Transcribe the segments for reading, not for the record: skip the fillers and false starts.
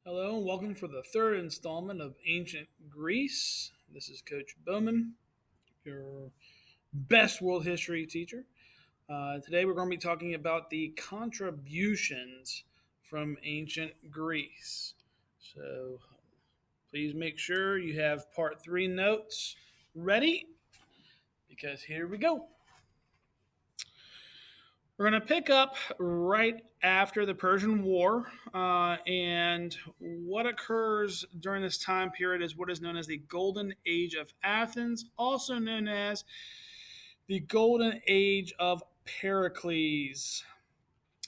Hello and welcome for the third installment of Ancient Greece. This is Coach Bowman, your best world history teacher. Today we're going to be talking about the contributions from ancient Greece. So please make sure you have part three notes ready because here we go. We're going to pick up right after the Persian War, and what occurs during this time period is what is known as the Golden Age of Athens, also known as the Golden Age of Pericles.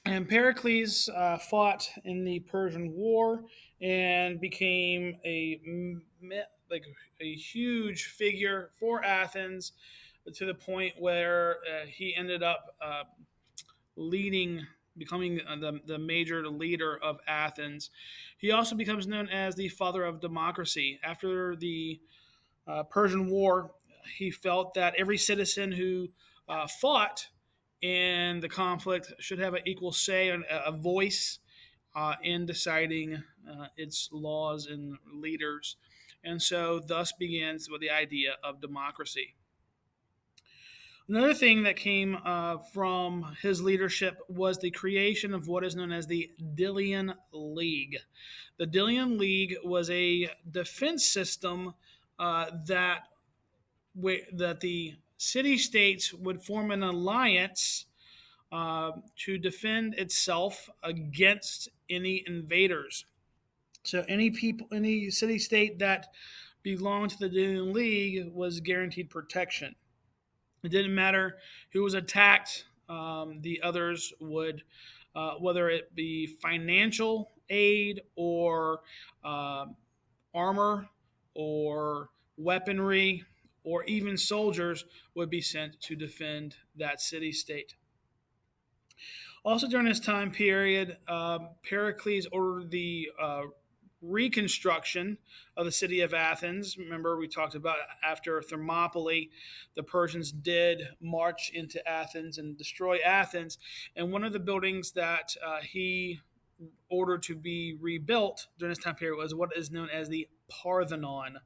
And Pericles fought in the Persian War and became like a huge figure for Athens to the point where he ended up leading, becoming the major leader of Athens. He also becomes known as the father of democracy. After the Persian War, he felt that every citizen who fought in the conflict should have an equal say and a voice in deciding its laws and leaders. And so, thus begins with the idea of democracy. Another thing that came from his leadership was the creation of what is known as the Delian League. The Delian League was a defense system that the city states would form an alliance to defend itself against any invaders. So any city state that belonged to the Delian League was guaranteed protection. It didn't matter who was attacked. The others would, whether it be financial aid or uh, armor or weaponry or even soldiers, would be sent to defend that city state. Also, during this time period, Pericles ordered the reconstruction of the city of Athens. Remember, we talked about after Thermopylae, the Persians did march into Athens and destroy Athens. And one of the buildings that he ordered to be rebuilt during this time period was what is known as the Parthenon.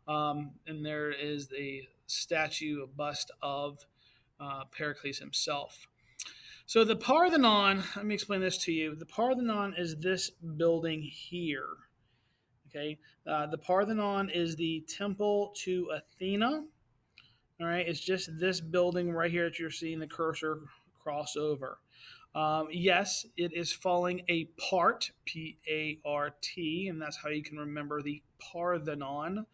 And there is a statue, a bust of Pericles himself. So the Parthenon, let me explain this to you. The Parthenon is this building here. Okay, the Parthenon is the temple to Athena. All right, it's just this building right here that you're seeing the cursor cross over. Yes, it is falling apart, P-A-R-T, and that's how you can remember the Parthenon.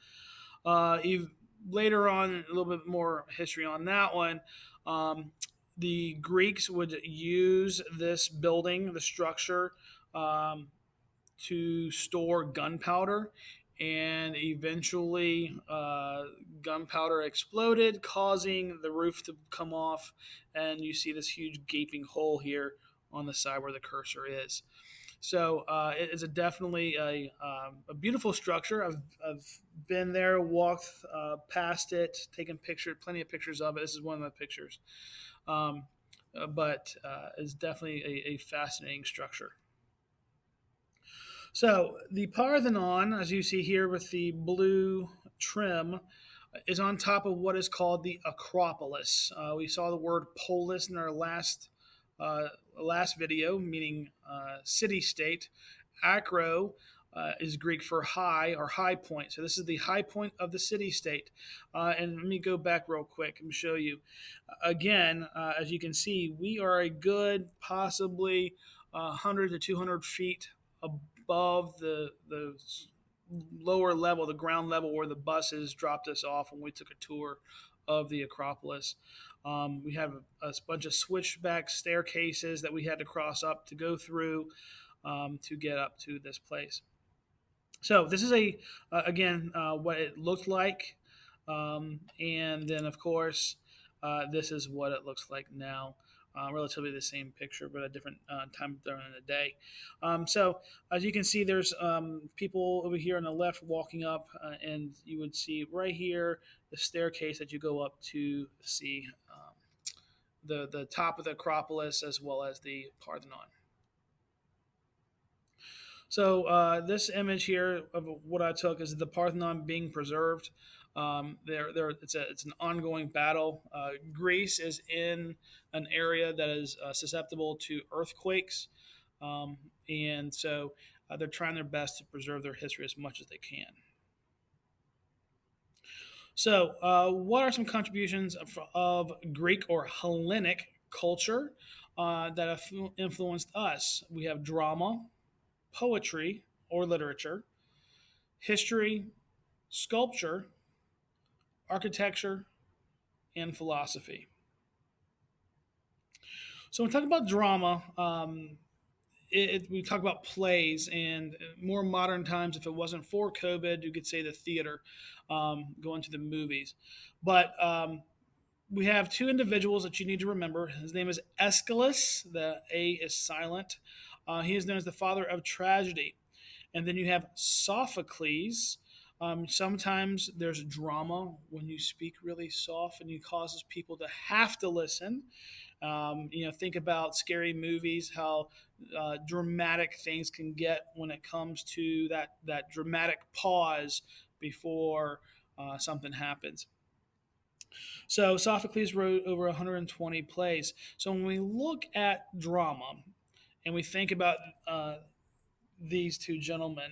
Later on, a little bit more history on that one. Um, the Greeks would use this building, the structure, um, to store gunpowder, and eventually gunpowder exploded, causing the roof to come off, and you see this huge gaping hole here on the side where the cursor is. So it is definitely a beautiful structure. I've been there, walked past it, taken pictures, plenty of pictures of it. This is one of the pictures, um, but it's definitely a fascinating structure. So the Parthenon, as you see here with the blue trim, is on top of what is called the Acropolis. We saw the word polis in our uh, last video, meaning city state. Acro is Greek for high or high point. So this is the high point of the city state. And let me go back real quick and show you. Again, as you can see, we are a good possibly 100 to 200 feet above the lower level, the ground level where the buses dropped us off when we took a tour of the Acropolis. We have a bunch of switchback staircases that we had to cross up to go through to get up to this place. So this is again what it looked like, and then of course this is what it looks like now. Relatively the same picture, but a different time during the day. So as you can see, there's people over here on the left walking up, and you would see right here the staircase that you go up to see the top of the Acropolis as well as the Parthenon. So this image here of what I took is the Parthenon being preserved. It's an ongoing battle. Greece is in an area that is susceptible to earthquakes, um, and so they're trying their best to preserve their history as much as they can. So, what are some contributions of Greek or Hellenic culture that have influenced us? We have drama, poetry or literature, history, sculpture, architecture, and philosophy. So, when we talk about drama, we talk about plays, and more modern times, if it wasn't for COVID, you could say the theater, going to the movies. But we have two individuals that you need to remember. His name is Aeschylus. The A is silent. He is known as the father of tragedy. And then you have Sophocles. Sometimes there's drama when you speak really soft and it causes people to have to listen. Think about scary movies, how dramatic things can get when it comes to that dramatic pause before something happens. So Sophocles wrote over 120 plays. So when we look at drama and we think about these two gentlemen,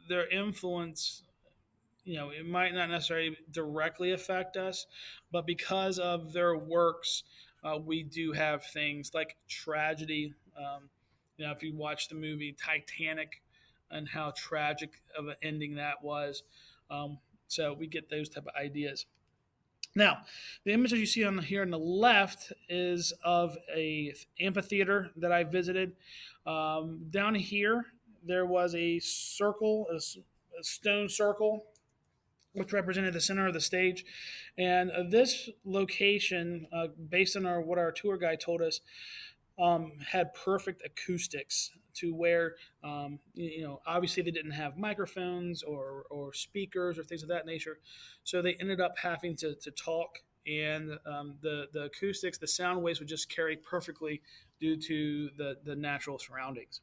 their influence, it might not necessarily directly affect us, but because of their works, we do have things like tragedy. If you watch the movie Titanic and how tragic of an ending that was, so we get those type of ideas. Now, the image that you see on here on the left is of a amphitheater that I visited. Down here, there was a circle, a stone circle, which represented the center of the stage. And this location, based on what our tour guide told us, had perfect acoustics to where, obviously they didn't have microphones or speakers or things of that nature. So they ended up having to talk, and the acoustics, the sound waves would just carry perfectly due to the natural surroundings.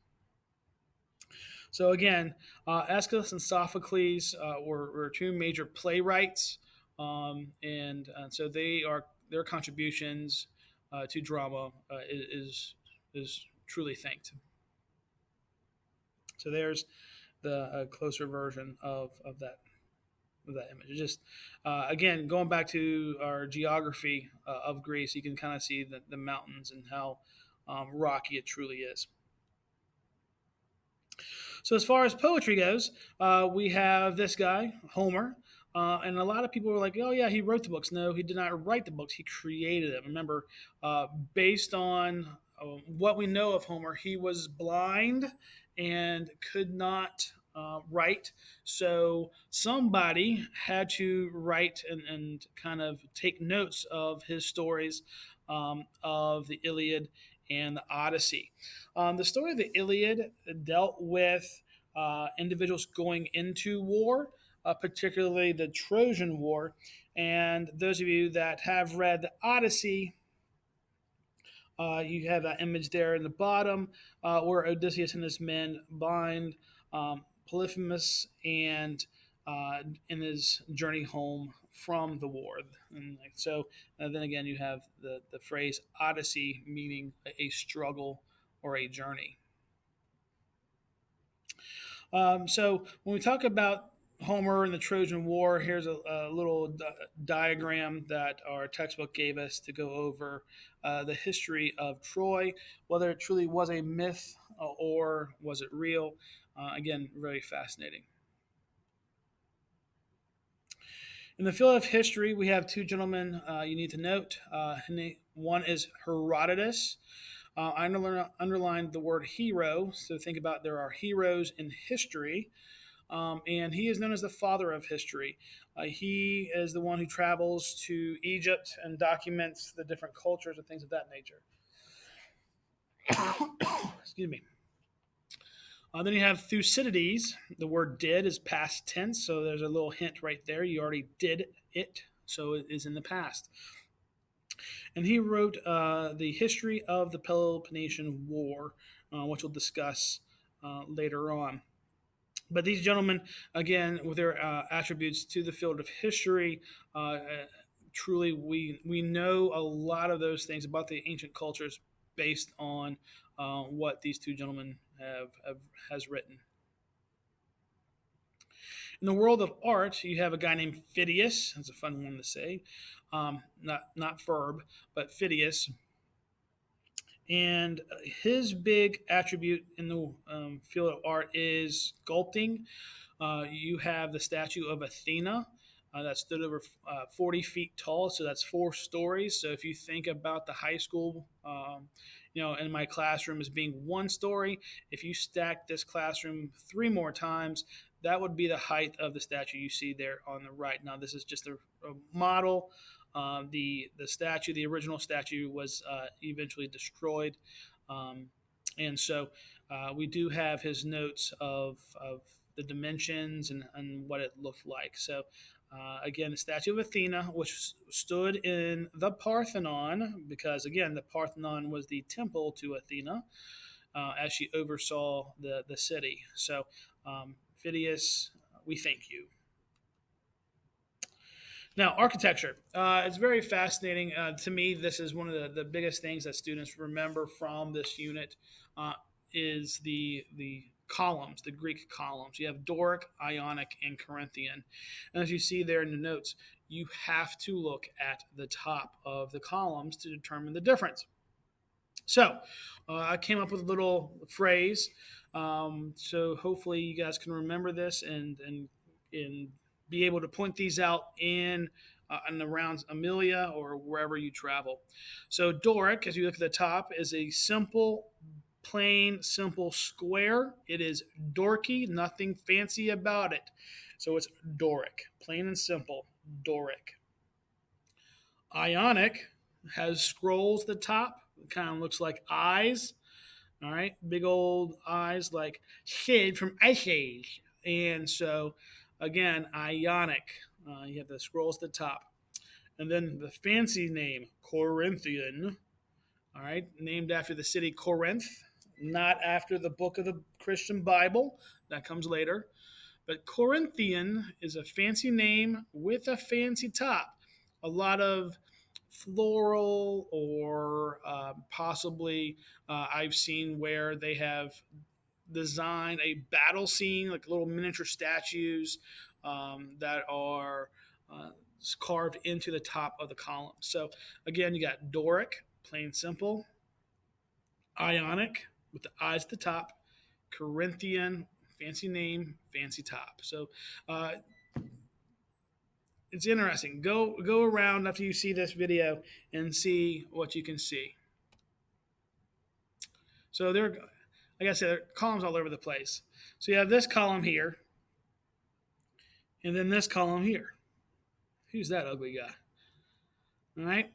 So again, Aeschylus and Sophocles were two major playwrights, and so their contributions to drama is truly thanked. So there's the closer version of that image. It's just again going back to our geography of Greece, you can kind of see the mountains and how rocky it truly is. So as far as poetry goes, we have this guy Homer. And a lot of people were like, "Oh yeah, he wrote the books." No, he did not write the books. He created them. Remember, based on what we know of Homer, he was blind and could not write. So somebody had to write and kind of take notes of his stories of the Iliad and the Odyssey. The story of the Iliad dealt with individuals going into war, particularly the Trojan War. And those of you that have read the Odyssey, you have that image there in the bottom where Odysseus and his men bind Polyphemus and in his journey home from the war. And so then again, you have the phrase Odyssey, meaning a struggle or a journey. So when we talk about Homer and the Trojan War, here's a little diagram that our textbook gave us to go over the history of Troy, whether it truly was a myth or was it real. Again, very fascinating. In the field of history, we have two gentlemen you need to note. One is Herodotus. I underlined the word hero, so think about there are heroes in history, and he is known as the father of history. He is the one who travels to Egypt and documents the different cultures and things of that nature. Excuse me. Then you have Thucydides. The word did is past tense, so there's a little hint right there. You already did it, so it is in the past. And he wrote the history of the Peloponnesian War, which we'll discuss later on. But these gentlemen, again, with their attributes to the field of history, truly we know a lot of those things about the ancient cultures based on what these two gentlemen have has written. In the world of art, you have a guy named Phidias. That's a fun one to say. Not Ferb, but Phidias. And his big attribute in the field of art is sculpting. You have the statue of Athena that stood over 40 feet tall, so that's 4 stories. So if you think about the high school, in my classroom as being 1 story, if you stack this classroom 3 more times, that would be the height of the statue you see there on the right. Now, this is just a model. The statue, the original statue, was eventually destroyed, um, and so we do have his notes of the dimensions and what it looked like. So, again, the statue of Athena, which stood in the Parthenon, because again, the Parthenon was the temple to Athena as she oversaw the city. So, Phidias, we thank you. Now, architecture. It's very fascinating. To me, this is one of the biggest things that students remember from this unit uh, is the columns, the Greek columns. You have Doric, Ionic, and Corinthian. And as you see there in the notes, you have to look at the top of the columns to determine the difference. So, I came up with a little phrase. So hopefully you guys can remember this and be able to point these out in and around Amelia or wherever you travel. So Doric, as you look at the top, is a simple, plain, simple square. It is dorky, nothing fancy about it. So it's Doric, plain and simple, Doric. Ionic has scrolls at the top. It kind of looks like eyes. All right, big old eyes like Sid from Ice Age. And so, again, Ionic. You have the scrolls at the top. And then the fancy name, Corinthian. All right, named after the city Corinth, not after the book of the Christian Bible. That comes later. But Corinthian is a fancy name with a fancy top. A lot of floral or possibly I've seen where they have designed a battle scene, like little miniature statues that are uh, carved into the top of the column. So again, you got Doric, plain simple, Ionic with the eyes at the top, Corinthian, fancy name, fancy top. So uh, it's interesting. Go around after you see this video and see what you can see. So there, like I said, there are columns all over the place. So you have this column here, and then this column here. Who's that ugly guy? All right.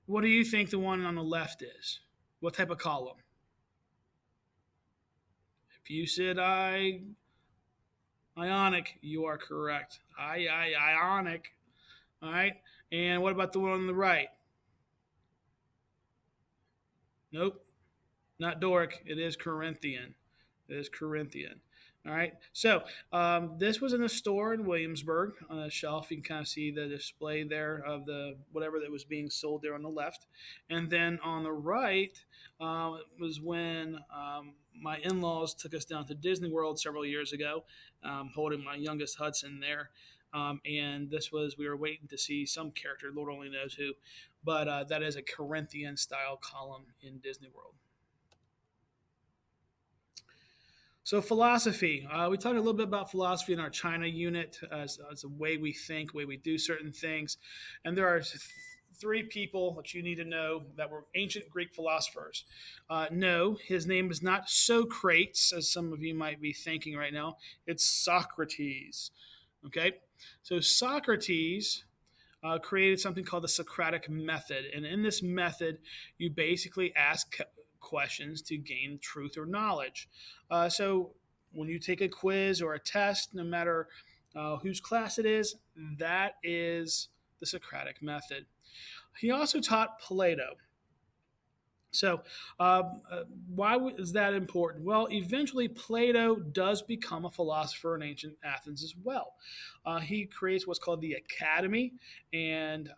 What do you think the one on the left is? What type of column? If you said Ionic, you are correct. Ionic. All right. And what about the one on the right? Nope, not Doric. It is Corinthian. It is Corinthian. All right. So this was in a store in Williamsburg on a shelf. You can kind of see the display there of the whatever that was being sold there on the left, and then on the right was when my in-laws took us down to Disney World several years ago, holding my youngest Hudson there. And this was we were waiting to see some character, Lord only knows who, but that is a Corinthian style column in Disney World. So philosophy, we talked a little bit about philosophy in our China unit as a way we think, way we do certain things, and there are 3 people that you need to know that were ancient Greek philosophers. No, his name is not Socrates, as some of you might be thinking right now. It's Socrates. Okay, so Socrates created something called the Socratic method, and in this method, you basically ask questions to gain truth or knowledge. So when you take a quiz or a test, no matter whose class it is, that is the Socratic method. He also taught Plato. So, uh, why is that important? Well, eventually, Plato does become a philosopher in ancient Athens as well. He creates what's called the Academy, and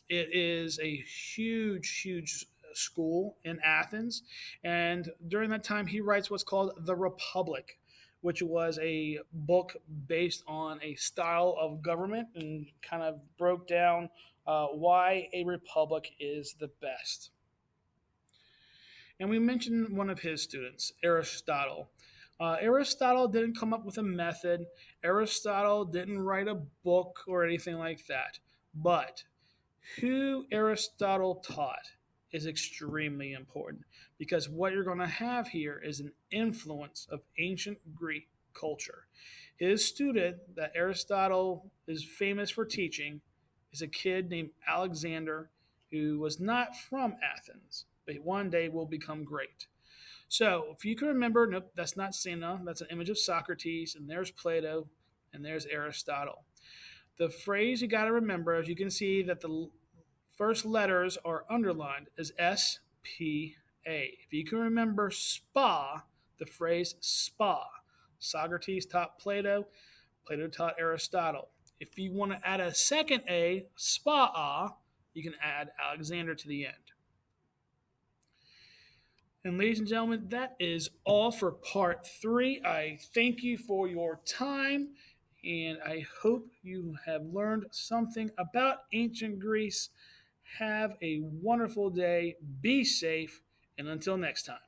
it is a huge, huge school in Athens. And during that time, he writes what's called the Republic, which was a book based on a style of government and kind of broke down why a republic is the best. And we mentioned one of his students, Aristotle. Aristotle didn't come up with a method, Aristotle didn't write a book or anything like that. But who Aristotle taught is extremely important because what you're going to have here is an influence of ancient Greek culture. His student that Aristotle is famous for teaching is a kid named Alexander who was not from Athens, but one day will become great. So, if you can remember, nope, that's not Cinna. That's an image of Socrates, and there's Plato, and there's Aristotle. The phrase you got to remember, as you can see that the first letters are underlined, is S P A. If you can remember spa, the phrase spa. Socrates taught Plato, Plato taught Aristotle. If you want to add a second A, spa, you can add Alexander to the end. And ladies and gentlemen, that is all for part three. I thank you for your time, and I hope you have learned something about ancient Greece. Have a wonderful day, be safe, and until next time.